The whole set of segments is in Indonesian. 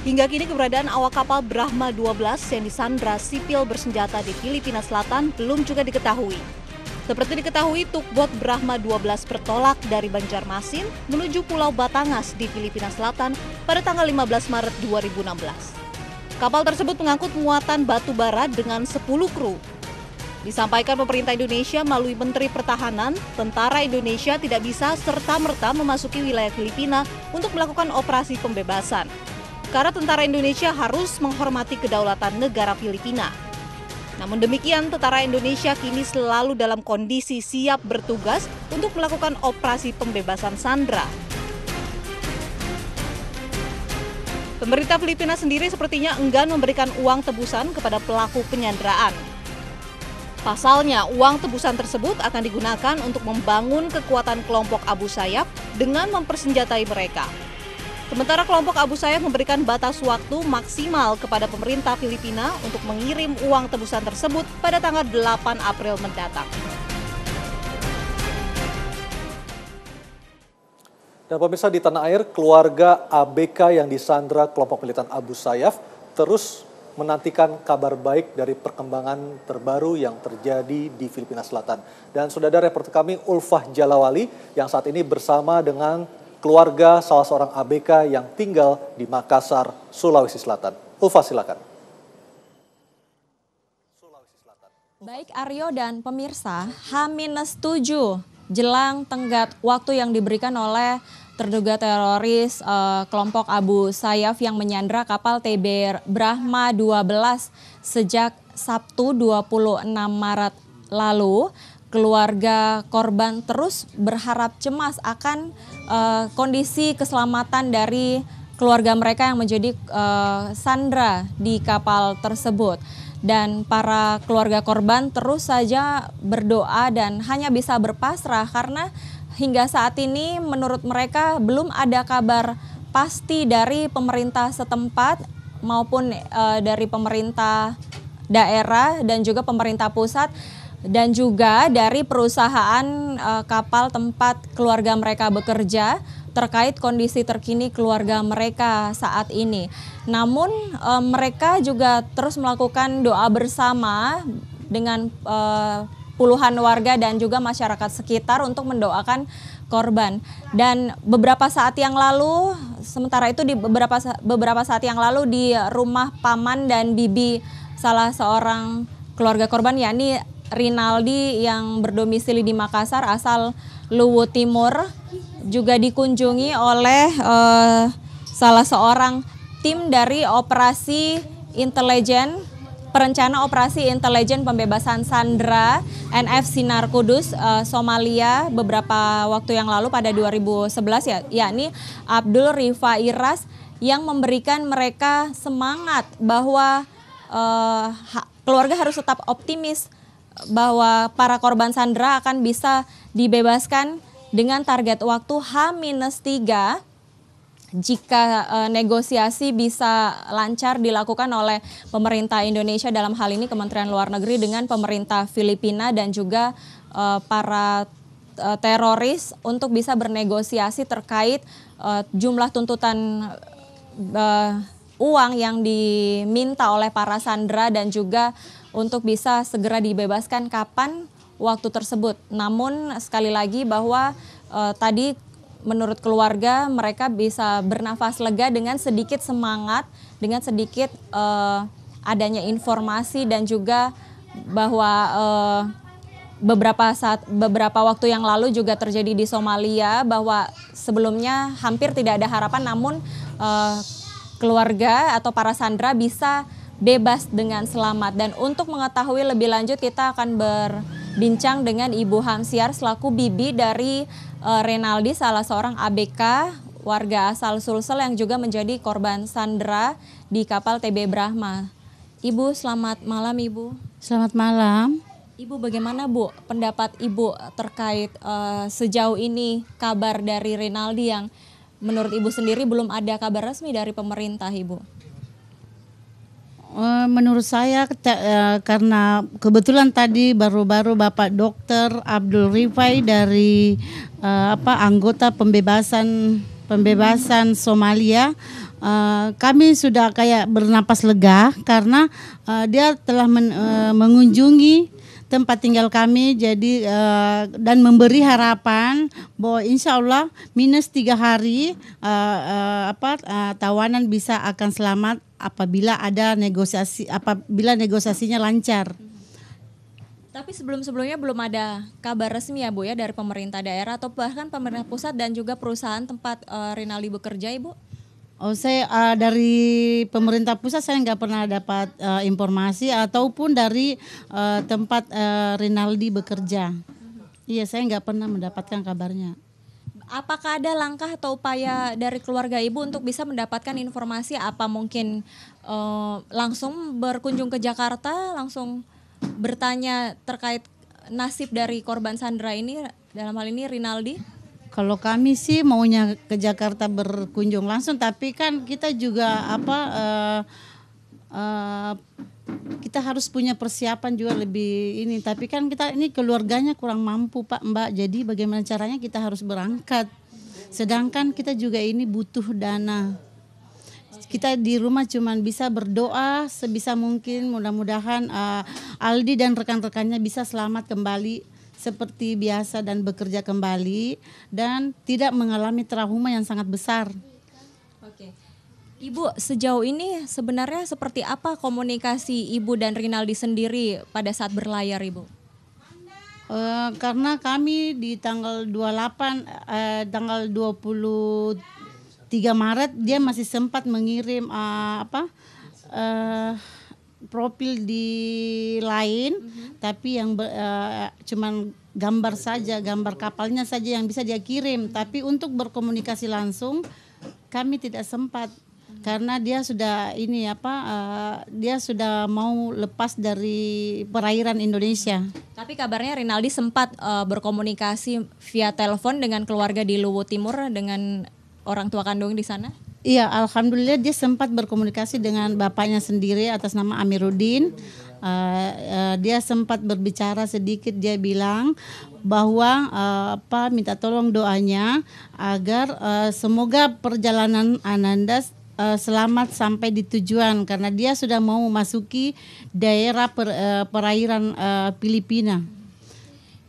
Hingga kini keberadaan awak kapal Brahma 12 yang disandra sipil bersenjata di Filipina Selatan belum juga diketahui. Seperti diketahui, tugboat Brahma 12 bertolak dari Banjarmasin menuju Pulau Batangas di Filipina Selatan pada tanggal 15 Maret 2016. Kapal tersebut mengangkut muatan batu bara dengan 10 kru. Disampaikan pemerintah Indonesia melalui Menteri Pertahanan, tentara Indonesia tidak bisa serta-merta memasuki wilayah Filipina untuk melakukan operasi pembebasan. Karena tentara Indonesia harus menghormati kedaulatan negara Filipina. Namun demikian, tentara Indonesia kini selalu dalam kondisi siap bertugas untuk melakukan operasi pembebasan sandera. Pemerintah Filipina sendiri sepertinya enggan memberikan uang tebusan kepada pelaku penyanderaan. Pasalnya, uang tebusan tersebut akan digunakan untuk membangun kekuatan kelompok Abu Sayyaf dengan mempersenjatai mereka. Sementara kelompok Abu Sayyaf memberikan batas waktu maksimal kepada pemerintah Filipina untuk mengirim uang tebusan tersebut pada tanggal 8 April mendatang. Dan pemirsa, di tanah air, keluarga ABK yang disandra kelompok militan Abu Sayyaf terus menantikan kabar baik dari perkembangan terbaru yang terjadi di Filipina Selatan. Dan sudah ada reporter kami Ulfah Jalawali yang saat ini bersama dengan keluarga salah seorang ABK yang tinggal di Makassar, Sulawesi Selatan. Ulfah, silakan. Baik Aryo dan pemirsa, H-7 jelang tenggat waktu yang diberikan oleh terduga teroris kelompok Abu Sayyaf yang menyandra kapal TB Brahma 12 sejak Sabtu 26 Maret lalu. Keluarga korban terus berharap cemas akan kondisi keselamatan dari keluarga mereka yang menjadi sandra di kapal tersebut. Dan para keluarga korban terus saja berdoa dan hanya bisa berpasrah karena hingga saat ini menurut mereka belum ada kabar pasti dari pemerintah setempat maupun dari pemerintah daerah dan juga pemerintah pusat dan juga dari perusahaan kapal tempat keluarga mereka bekerja terkait kondisi terkini keluarga mereka saat ini. Namun mereka juga terus melakukan doa bersama dengan puluhan warga dan juga masyarakat sekitar untuk mendoakan korban. Dan beberapa saat yang lalu, sementara itu di beberapa saat yang lalu di rumah paman dan bibi salah seorang keluarga korban yakni Rinaldi yang berdomisili di Makassar asal Luwu Timur juga dikunjungi oleh salah seorang tim dari operasi intelijen perencana operasi intelijen pembebasan sandera NF Sinar Kudus Somalia beberapa waktu yang lalu pada 2011 yakni Abdul Rifai Ras yang memberikan mereka semangat bahwa keluarga harus tetap optimis bahwa para korban sandera akan bisa dibebaskan dengan target waktu H-3 jika negosiasi bisa lancar dilakukan oleh pemerintah Indonesia dalam hal ini Kementerian Luar Negeri dengan pemerintah Filipina dan juga para teroris untuk bisa bernegosiasi terkait jumlah tuntutan uang yang diminta oleh para sandera dan juga untuk bisa segera dibebaskan kapan waktu tersebut. Namun sekali lagi bahwa tadi menurut keluarga mereka bisa bernafas lega dengan sedikit semangat, dengan sedikit adanya informasi dan juga bahwa beberapa waktu yang lalu juga terjadi di Somalia bahwa sebelumnya hampir tidak ada harapan namun keluarga atau para sandera bisa bebas dengan selamat. Dan untuk mengetahui lebih lanjut kita akan berbincang dengan Ibu Hamsiar selaku bibi dari Renaldi, salah seorang ABK warga asal Sulsel yang juga menjadi korban sandera di kapal TB Brahma. Ibu, selamat malam Ibu. Selamat malam. Ibu, bagaimana Bu pendapat Ibu terkait sejauh ini kabar dari Renaldi yang menurut Ibu sendiri belum ada kabar resmi dari pemerintah Ibu? Menurut saya karena kebetulan tadi baru-baru Bapak Dokter Abdul Rifai dari anggota pembebasan pembebasan Somalia, kami sudah kayak bernapas lega karena dia telah mengunjungi tempat tinggal kami, jadi dan memberi harapan bahwa insya Allah -3 hari tawanan bisa akan selamat apabila negosiasinya lancar. Tapi sebelum-sebelumnya belum ada kabar resmi ya Bu ya dari pemerintah daerah atau bahkan pemerintah pusat dan juga perusahaan tempat Rinaldi bekerja, Ibu? Oh, saya dari pemerintah pusat saya nggak pernah dapat informasi ataupun dari tempat Rinaldi bekerja. Iya, saya nggak pernah mendapatkan kabarnya. Apakah ada langkah atau upaya dari keluarga Ibu untuk bisa mendapatkan informasi, apa mungkin langsung berkunjung ke Jakarta, langsung bertanya terkait nasib dari korban Sandra ini, dalam hal ini Rinaldi? Kalau kami sih maunya ke Jakarta berkunjung langsung, tapi kan kita juga kita harus punya persiapan juga lebih ini. Tapi kan kita ini keluarganya kurang mampu Pak Mbak, jadi bagaimana caranya kita harus berangkat. Sedangkan kita juga ini butuh dana. Kita di rumah cuman bisa berdoa sebisa mungkin, mudah-mudahan Aldi dan rekan-rekannya bisa selamat kembali seperti biasa dan bekerja kembali dan tidak mengalami trauma yang sangat besar. Oke. Ibu, sejauh ini sebenarnya seperti apa komunikasi Ibu dan Rinaldi sendiri pada saat berlayar, Ibu? Karena kami di tanggal 23 Maret dia masih sempat mengirim profil di lain, tapi yang cuman gambar saja, gambar kapalnya saja yang bisa dia kirim. Tapi untuk berkomunikasi langsung kami tidak sempat karena dia sudah dia sudah mau lepas dari perairan Indonesia. Tapi kabarnya Rinaldi sempat berkomunikasi via telepon dengan keluarga di Luwu Timur dengan orang tua kandung di sana? Iya, alhamdulillah dia sempat berkomunikasi dengan bapaknya sendiri atas nama Amiruddin. Dia sempat berbicara sedikit, dia bilang bahwa minta tolong doanya agar semoga perjalanan Ananda selamat sampai di tujuan karena dia sudah mau memasuki daerah perairan Filipina.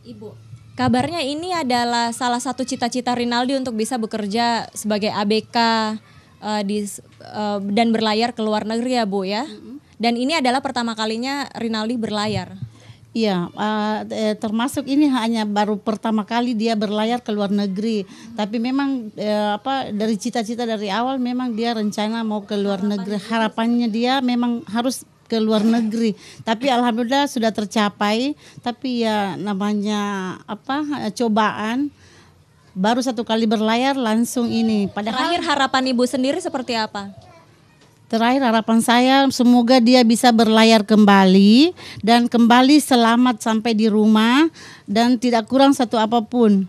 Ibu, kabarnya ini adalah salah satu cita-cita Rinaldi untuk bisa bekerja sebagai ABK dan berlayar ke luar negeri ya Bu ya. Dan ini adalah pertama kalinya Rinaldi berlayar. Iya, termasuk ini hanya baru pertama kali dia berlayar ke luar negeri. Tapi memang dari cita-cita dari awal memang dia rencana mau ke luar negeri. Harapannya dia memang harus ke luar negeri. Tapi alhamdulillah sudah tercapai. Tapi ya namanya cobaan. Baru 1 kali berlayar langsung ini. Terakhir harapan Ibu sendiri seperti apa? Terakhir harapan saya semoga dia bisa berlayar kembali dan kembali selamat sampai di rumah dan tidak kurang satu apapun.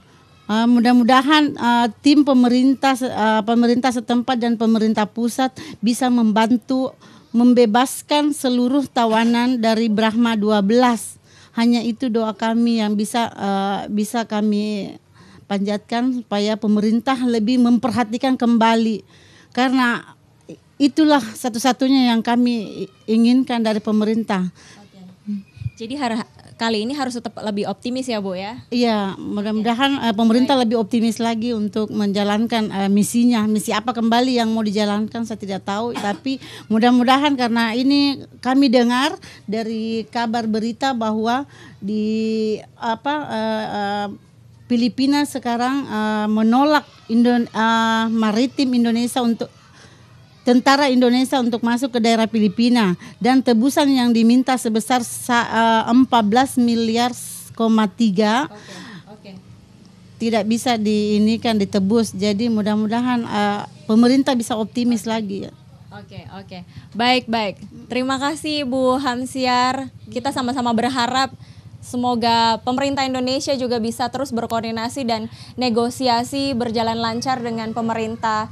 Mudah-mudahan tim pemerintah setempat dan pemerintah pusat bisa membantu membebaskan seluruh tawanan dari Brahma 12. Hanya itu doa kami yang bisa kami panjatkan supaya pemerintah lebih memperhatikan kembali karena itulah satu-satunya yang kami inginkan dari pemerintah. Oke. Jadi kali ini harus tetap lebih optimis ya Bu ya? Iya, mudah-mudahan pemerintah lebih optimis lagi untuk menjalankan misinya. Misi apa kembali yang mau dijalankan saya tidak tahu, tapi mudah-mudahan karena ini kami dengar dari kabar berita bahwa di Filipina sekarang menolak maritim Indonesia untuk tentara Indonesia untuk masuk ke daerah Filipina dan tebusan yang diminta sebesar 14,3 miliar tidak bisa ditebus. Jadi mudah-mudahan pemerintah bisa optimis lagi. Oke. Baik. Terima kasih Bu Hamsiar. Kita sama-sama berharap semoga pemerintah Indonesia juga bisa terus berkoordinasi dan negosiasi berjalan lancar dengan pemerintah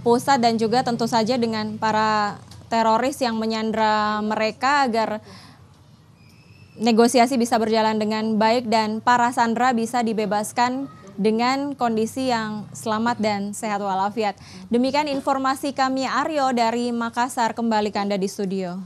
pusat dan juga tentu saja dengan para teroris yang menyandra mereka agar negosiasi bisa berjalan dengan baik dan para sandera bisa dibebaskan dengan kondisi yang selamat dan sehat walafiat. Demikian informasi kami Aryo dari Makassar, kembali ke Anda di studio.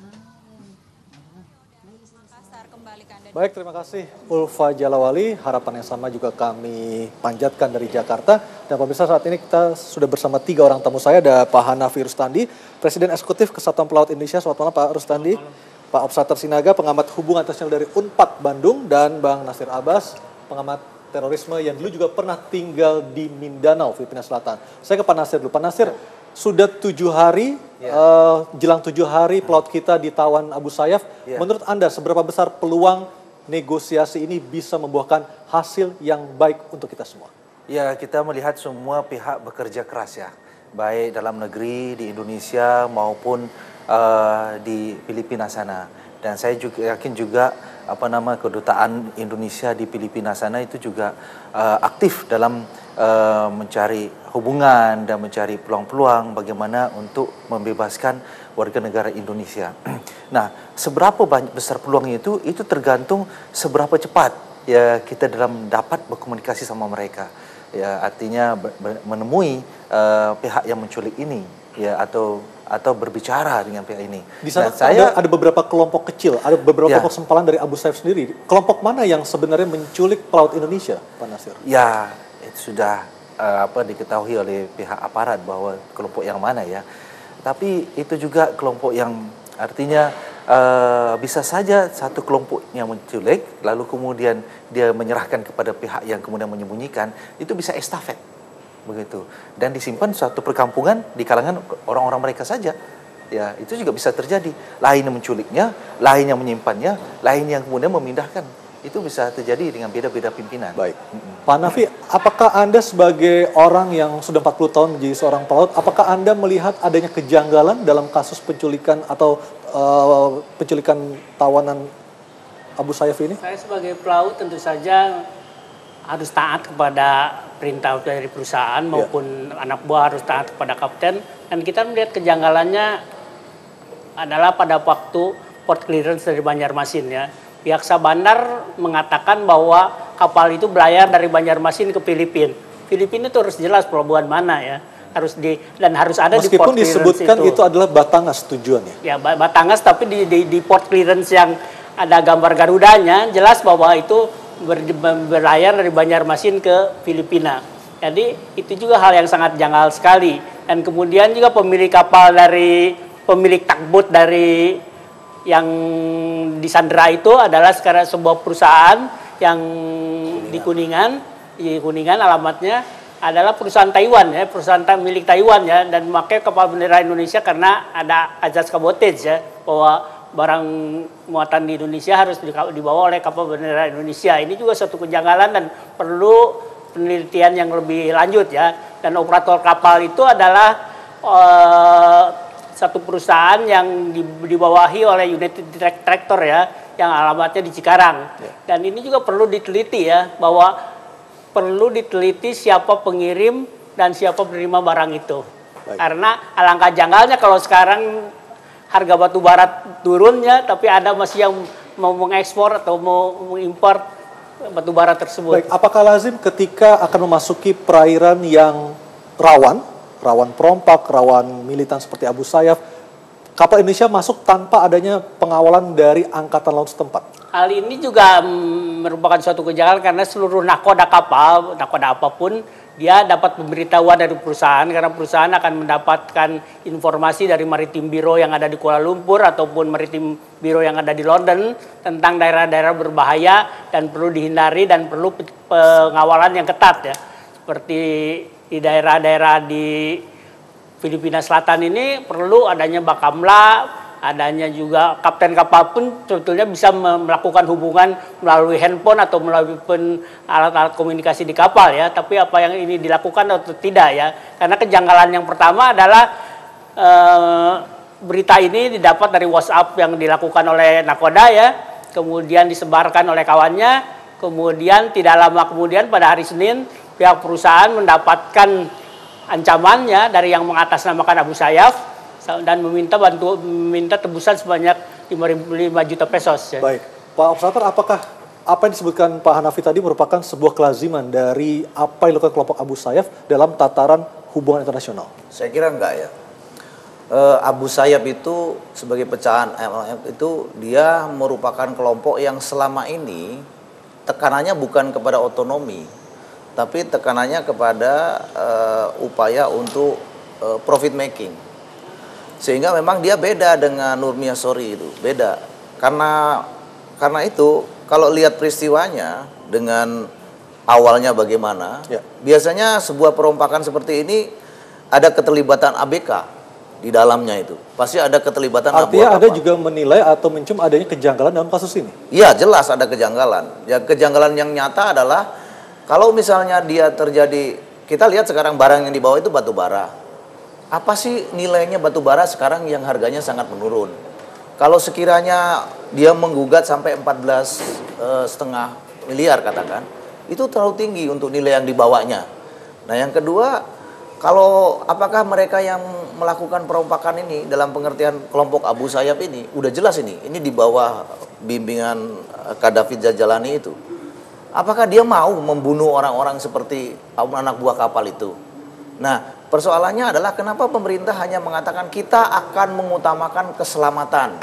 Baik, terima kasih Ulfa Jalawali. Harapan yang sama juga kami panjatkan dari Jakarta. Dan pemirsa, saat ini kita sudah bersama 3 orang tamu saya. Ada Pak Hanafi Rustandi, Presiden Eksekutif Kesatuan Pelaut Indonesia. Selamat malam Pak Rustandi. Pak Opsater Sinaga, pengamat hubungan internasional dari UNPAD Bandung. Dan Bang Nasir Abbas, pengamat terorisme yang dulu juga pernah tinggal di Mindanao, Filipina Selatan. Saya ke Pak Nasir dulu. Pak Nasir, sudah 7 hari, jelang 7 hari pelaut kita ditawan Abu Sayyaf. Menurut Anda, seberapa besar peluang negosiasi ini bisa membuahkan hasil yang baik untuk kita semua? Ya, kita melihat semua pihak bekerja keras ya, baik dalam negeri, di Indonesia maupun di Filipina sana. Dan saya juga yakin juga kedutaan Indonesia di Filipina sana itu juga aktif dalam mencari hubungan dan mencari peluang-peluang bagaimana untuk membebaskan warga negara Indonesia. Nah, seberapa besar peluangnya itu tergantung seberapa cepat ya kita dalam dapat berkomunikasi sama mereka. Ya, artinya menemui pihak yang menculik ini ya atau berbicara dengan pihak ini. Di sana ada beberapa kelompok kecil, ada beberapa kelompok sempalan dari Abu Sayyaf sendiri. Kelompok mana yang sebenarnya menculik pelaut Indonesia, Pak Nasir? Ya, itu sudah diketahui oleh pihak aparat bahwa kelompok yang mana ya. Tapi itu juga kelompok yang artinya bisa saja satu kelompok yang menculik, lalu kemudian dia menyerahkan kepada pihak yang kemudian menyembunyikan, itu bisa estafet, begitu. Dan disimpan suatu perkampungan di kalangan orang-orang mereka saja. Ya, itu juga bisa terjadi. Lain yang menculiknya, lain yang menyimpannya, lain yang kemudian memindahkan. Itu bisa terjadi dengan beda-beda pimpinan. Baik. Pak Nafi, apakah Anda sebagai orang yang sudah 40 tahun menjadi seorang pelaut, apakah Anda melihat adanya kejanggalan dalam kasus penculikan atau penculikan tawanan Abu Sayyaf ini? Saya sebagai pelaut tentu saja harus taat kepada perintah dari perusahaan maupun anak buah harus taat kepada kapten. Dan kita melihat kejanggalannya adalah pada waktu port clearance dari Banjarmasin ya. Pihak Sabandar mengatakan bahwa kapal itu berlayar dari Banjarmasin ke Filipina. Filipina itu harus jelas pelabuhan mana ya. Harus ada di port clearance. Meskipun disebutkan itu adalah Batangas tujuannya. Ya, Batangas, tapi di port clearance yang ada gambar Garudanya jelas bahwa itu berlayar dari Banjarmasin ke Filipina. Jadi itu juga hal yang sangat janggal sekali. Dan kemudian juga pemilik tugboat dari yang disandera itu adalah sekarang sebuah perusahaan yang di Kuningan alamatnya adalah perusahaan Taiwan ya, perusahaan milik Taiwan ya, dan memakai kapal bendera Indonesia karena ada azas kabotage ya, bahwa barang muatan di Indonesia harus dibawa oleh kapal bendera Indonesia. Ini juga suatu kejanggalan dan perlu penelitian yang lebih lanjut ya. Dan operator kapal itu adalah satu perusahaan yang dibawahi oleh United Tractor ya, yang alamatnya di Cikarang. Dan ini juga perlu diteliti ya, bahwa perlu diteliti siapa pengirim dan siapa penerima barang itu. Baik. Karena alangkah janggalnya kalau sekarang harga batu bara turun ya, tapi ada masih yang mau mengekspor atau mau mengimpor batu bara tersebut. Baik, apakah lazim ketika akan memasuki perairan yang rawan perompak, rawan militan seperti Abu Sayyaf, kapal Indonesia masuk tanpa adanya pengawalan dari Angkatan Laut setempat? Hal ini juga merupakan suatu kejanggalan karena seluruh nakoda kapal, nakoda apapun, dia dapat pemberitahuan dari perusahaan karena perusahaan akan mendapatkan informasi dari Maritim Bureau yang ada di Kuala Lumpur ataupun Maritim Bureau yang ada di London tentang daerah-daerah berbahaya dan perlu dihindari dan perlu pengawalan yang ketat ya. Seperti di daerah-daerah di Filipina Selatan ini perlu adanya Bakamla, adanya juga kapten kapal pun sebetulnya bisa melakukan hubungan melalui handphone atau melalui alat-alat komunikasi di kapal ya. Tapi apa yang ini dilakukan atau tidak ya? Karena kejanggalan yang pertama adalah berita ini didapat dari WhatsApp yang dilakukan oleh nakoda ya, kemudian disebarkan oleh kawannya, kemudian tidak lama kemudian pada hari Senin pihak perusahaan mendapatkan ancamannya dari yang mengatasnamakan Abu Sayyaf dan meminta tebusan sebanyak 5 juta pesos. Ya. Baik, Pak Opsater, apakah apa yang disebutkan Pak Hanafi tadi merupakan sebuah kelaziman dari apa yang dilakukan kelompok Abu Sayyaf dalam tataran hubungan internasional? Saya kira enggak ya. Abu Sayyaf itu sebagai pecahan MLF itu dia merupakan kelompok yang selama ini tekanannya bukan kepada otonomi, tapi tekanannya kepada upaya untuk profit making. Sehingga memang dia beda dengan Nurmia Sori itu, beda. Karena itu kalau lihat peristiwanya dengan awalnya bagaimana, biasanya sebuah perompakan seperti ini ada keterlibatan ABK di dalamnya itu. Pasti ada keterlibatan Artinya Anda juga menilai atau mencium adanya kejanggalan dalam kasus ini? Iya, jelas ada kejanggalan. Ya, kejanggalan yang nyata adalah kalau misalnya dia terjadi, kita lihat sekarang barang yang dibawa itu batu bara. Apa sih nilainya batu bara sekarang yang harganya sangat menurun? Kalau sekiranya dia menggugat sampai 14,5 miliar katakan, itu terlalu tinggi untuk nilai yang dibawanya. Nah, yang kedua, kalau apakah mereka yang melakukan perompakan ini dalam pengertian kelompok Abu Sayyaf ini, udah jelas ini di bawah bimbingan Qaddafi Jajjalani itu. Apakah dia mau membunuh orang-orang seperti anak buah kapal itu? Nah, persoalannya adalah kenapa pemerintah hanya mengatakan kita akan mengutamakan keselamatan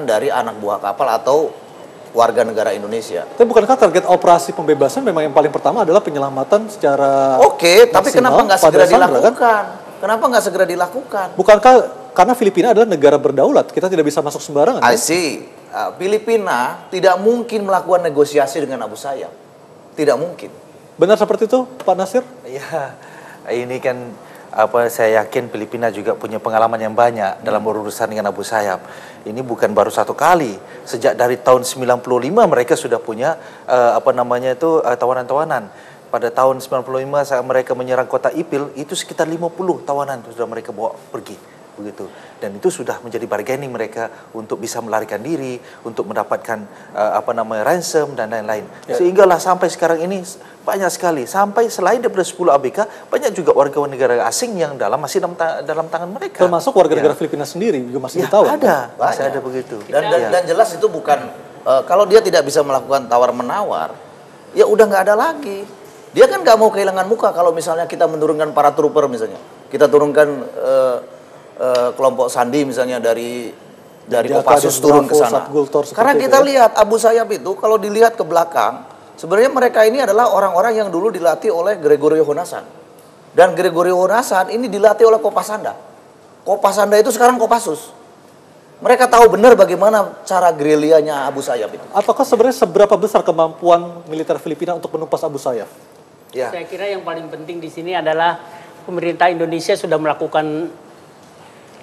dari anak buah kapal atau warga negara Indonesia. Tapi bukankah target operasi pembebasan memang yang paling pertama adalah penyelamatan secara tapi kenapa nggak segera dilakukan? Kan? Kenapa nggak segera dilakukan? Bukankah karena Filipina adalah negara berdaulat, kita tidak bisa masuk sembarangan? I see. Filipina tidak mungkin melakukan negosiasi dengan Abu Sayyaf. Tidak mungkin. Benar seperti itu, Pak Nasir? Ya, ini kan saya yakin Filipina juga punya pengalaman yang banyak dalam berurusan dengan Abu Sayyaf. Ini bukan baru satu kali. Sejak dari tahun 95 mereka sudah punya tawanan-tawanan. Pada tahun 95 saat mereka menyerang kota Ipil, itu sekitar 50 tawanan sudah mereka bawa pergi. Begitu. Dan itu sudah menjadi bargaining mereka untuk bisa melarikan diri, untuk mendapatkan ransom dan lain-lain. Sehinggalah sampai sekarang ini banyak sekali, sampai selain daripada 10 ABK, banyak juga warga negara asing yang masih dalam tangan mereka. Termasuk warga negara Filipina sendiri juga masih ditawan. Masih ada begitu. Dan jelas itu bukan kalau dia tidak bisa melakukan tawar-menawar, ya udah nggak ada lagi. Dia kan nggak mau kehilangan muka kalau misalnya kita menurunkan para trooper misalnya, kita turunkan kelompok Sandi misalnya dari Kopassus turun ke sana. Karena kita lihat Abu Sayyaf itu kalau dilihat ke belakang, sebenarnya mereka ini adalah orang-orang yang dulu dilatih oleh Gregorio Honasan. Dan Gregorio Honasan ini dilatih oleh Kopasanda. Kopasanda itu sekarang Kopassus. Mereka tahu benar bagaimana cara gerilyanya Abu Sayyaf itu. Ataukah sebenarnya seberapa besar kemampuan militer Filipina untuk menumpas Abu Sayyaf? Ya. Saya kira yang paling penting di sini adalah pemerintah Indonesia sudah melakukan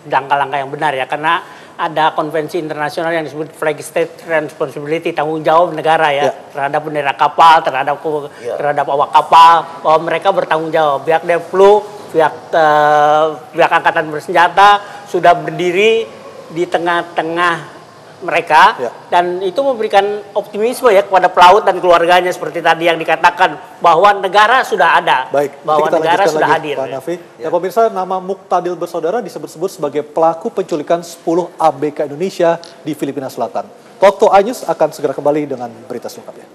langkah-langkah yang benar ya, karena ada konvensi internasional yang disebut flag state responsibility, tanggung jawab negara terhadap bendera kapal, terhadap awak kapal, bahwa mereka bertanggung jawab. Pihak Devplu, pihak angkatan bersenjata sudah berdiri di tengah-tengah mereka dan itu memberikan optimisme ya kepada pelaut dan keluarganya seperti tadi yang dikatakan bahwa negara sudah ada, bahwa negara sudah hadir. Pak Hanafi. Ya, pemirsa, nama Muqtadil bersaudara disebut-sebut sebagai pelaku penculikan 10 ABK Indonesia di Filipina Selatan. Talk to iNews akan segera kembali dengan berita selengkapnya.